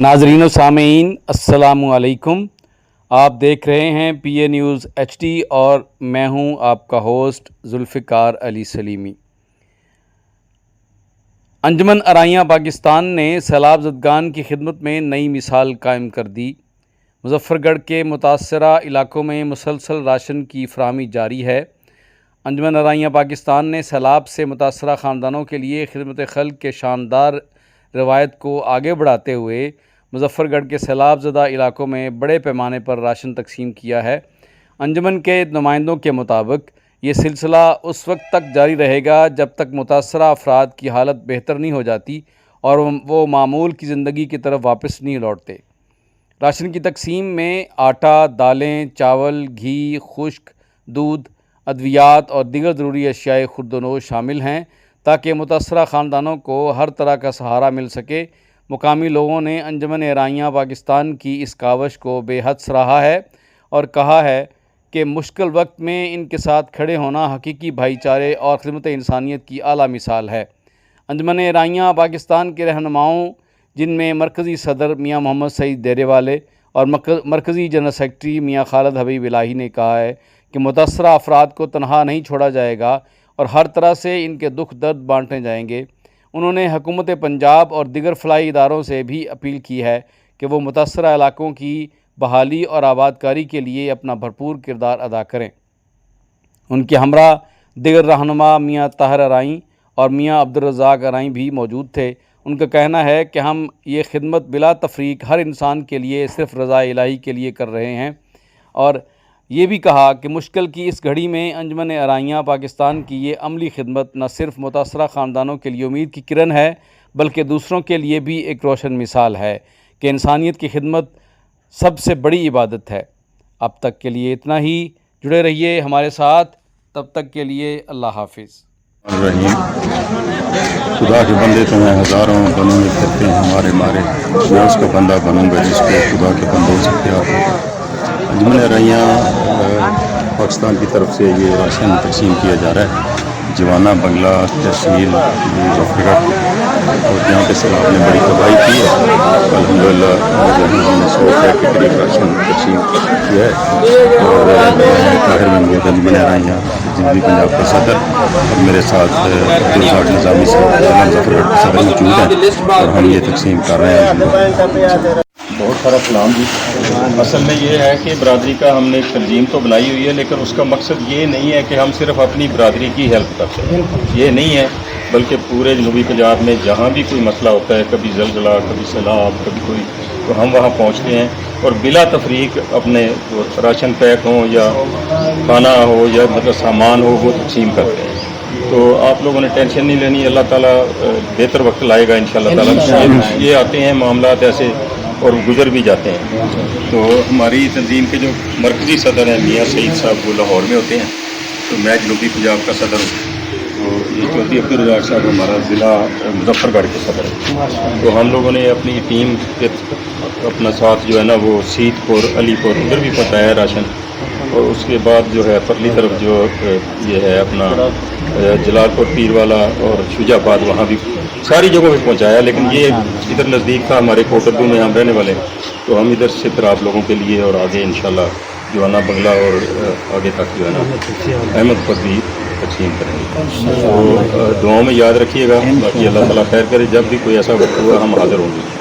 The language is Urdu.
ناظرین و سامعین السلام علیکم۔ آپ دیکھ رہے ہیں پی اے نیوز ایچ ڈی اور میں ہوں آپ کا ہوسٹ ذوالفقار علی سلیمی۔ انجمن ارائیاں پاکستان نے سیلاب زدگان کی خدمت میں نئی مثال قائم کر دی۔ مظفر گڑھ کے متاثرہ علاقوں میں مسلسل راشن کی فراہمی جاری ہے۔ انجمن ارائیاں پاکستان نے سیلاب سے متاثرہ خاندانوں کے لیے خدمت خلق کے شاندار روایت کو آگے بڑھاتے ہوئے مظفر گڑھ کے سیلاب زدہ علاقوں میں بڑے پیمانے پر راشن تقسیم کیا ہے۔ انجمن کے نمائندوں کے مطابق یہ سلسلہ اس وقت تک جاری رہے گا جب تک متاثرہ افراد کی حالت بہتر نہیں ہو جاتی اور وہ معمول کی زندگی کی طرف واپس نہیں لوٹتے۔ راشن کی تقسیم میں آٹا، دالیں، چاول، گھی، خشک دودھ، ادویات اور دیگر ضروری اشیاء خورد و نوش شامل ہیں تاکہ متاثرہ خاندانوں کو ہر طرح کا سہارا مل سکے۔ مقامی لوگوں نے انجمن ارائیاں پاکستان کی اس کاوش کو بے حد سراہا ہے اور کہا ہے کہ مشکل وقت میں ان کے ساتھ کھڑے ہونا حقیقی بھائی چارے اور خدمت انسانیت کی اعلیٰ مثال ہے۔ انجمن ارائیاں پاکستان کے رہنماؤں جن میں مرکزی صدر میاں محمد سعید ڈیرے والے اور مرکزی جنرل سیکرٹری میاں خالد حبیب الہی نے کہا ہے کہ متاثرہ افراد کو تنہا نہیں چھوڑا جائے گا اور ہر طرح سے ان کے دکھ درد بانٹے جائیں گے۔ انہوں نے حکومت پنجاب اور دیگر فلاحی اداروں سے بھی اپیل کی ہے کہ وہ متاثرہ علاقوں کی بحالی اور آبادکاری کے لیے اپنا بھرپور کردار ادا کریں۔ ان کے ہمراہ دیگر رہنما میاں طاہر ارائیں اور میاں عبدالرزاق ارائیں بھی موجود تھے۔ ان کا کہنا ہے کہ ہم یہ خدمت بلا تفریق ہر انسان کے لیے صرف رضا الہی کے لیے کر رہے ہیں، اور یہ بھی کہا کہ مشکل کی اس گھڑی میں انجمن ارائیاں پاکستان کی یہ عملی خدمت نہ صرف متاثرہ خاندانوں کے لیے امید کی کرن ہے بلکہ دوسروں کے لیے بھی ایک روشن مثال ہے کہ انسانیت کی خدمت سب سے بڑی عبادت ہے۔ اب تک کے لیے اتنا ہی، جڑے رہیے ہمارے ساتھ، تب تک کے لیے اللہ حافظ۔ رحیم خدا کے بندے تو ہیں ہزاروں، بنوں میں پھرتے ہیں ہمارے مارے، میں اس کا بندہ بنوں گا جس کو خدا کے بندوں سے پیار ہوگا۔ انجمن ارائیاں پاکستان کی طرف سے یہ راشن تقسیم کیا جا رہا ہے۔ جوانہ بنگلہ تحصیل مظفر گڑھ اور جہاں پہ سیلاب نے بڑی تباہی کی ہے، الحمدللہ ہم نے 100 بیگ کے قریب راشن تقسیم کیا ہے۔ اور طاہر محمود انجمن ارائیاں جنوبی پنجاب کا صدر، اور میرے ساتھ عبدالرزاق نظامی صاحب ضلع مظفر گڑھ کے صدر موجود ہیں اور ہم یہ تقسیم کر رہے ہیں۔ بہت سارا سلام جی۔ اصل میں یہ ہے کہ برادری کا ہم نے ایک تنظیم تو بنائی ہوئی ہے، لیکن اس کا مقصد یہ نہیں ہے کہ ہم صرف اپنی برادری کی ہیلپ کر سکیں، یہ نہیں ہے، بلکہ پورے جنوبی پنجاب میں جہاں بھی کوئی مسئلہ ہوتا ہے، کبھی زلزلہ، کبھی سیلاب، کبھی کوئی، تو ہم وہاں پہنچتے ہیں اور بلا تفریق اپنے راشن پیک ہوں یا کھانا ہو یا مطلب سامان ہو وہ تقسیم کرتے ہیں۔ تو آپ لوگوں نے ٹینشن نہیں لینی، اللہ تعالیٰ بہتر وقت لائے گا انشاءاللہ تعالیٰ۔ یہ آتے ہیں معاملات ایسے اور گزر بھی جاتے ہیں۔ تو ہماری تنظیم کے جو مرکزی صدر ہیں میاں سعید صاحب وہ لاہور میں ہوتے ہیں، تو میں جنوبی پنجاب کا صدر ہوں، تو یہ چودھری عبدالرزاق صاحب ہمارا ضلع مظفر گڑھ کے صدر ہیں۔ تو ہم لوگوں نے اپنی ٹیم کے اپنا ساتھ جو ہے نا وہ سیت پور، علی پور ادھر بھی پہنچایا ہے راشن، اور اس کے بعد جو ہے پرلی طرف جو یہ ہے اپنا جلال پور پیر والا اور شجاع آباد وہاں بھی ساری جگہوں پہ پہنچایا، لیکن یہ ادھر نزدیک تھا ہمارے کوٹردو میں ہم رہنے والے، تو ہم ادھر سے پھر آپ لوگوں کے لیے اور آگے انشاءاللہ جوانہ بنگلہ اور آگے تک جو ہے نا احمد پر بھی تقسیم کریں گے۔ تو دعاؤں میں یاد رکھیے گا، باقی اللہ تعالیٰ خیر کرے، جب بھی کوئی ایسا وقت ہوا ہم حاضر ہوں گے۔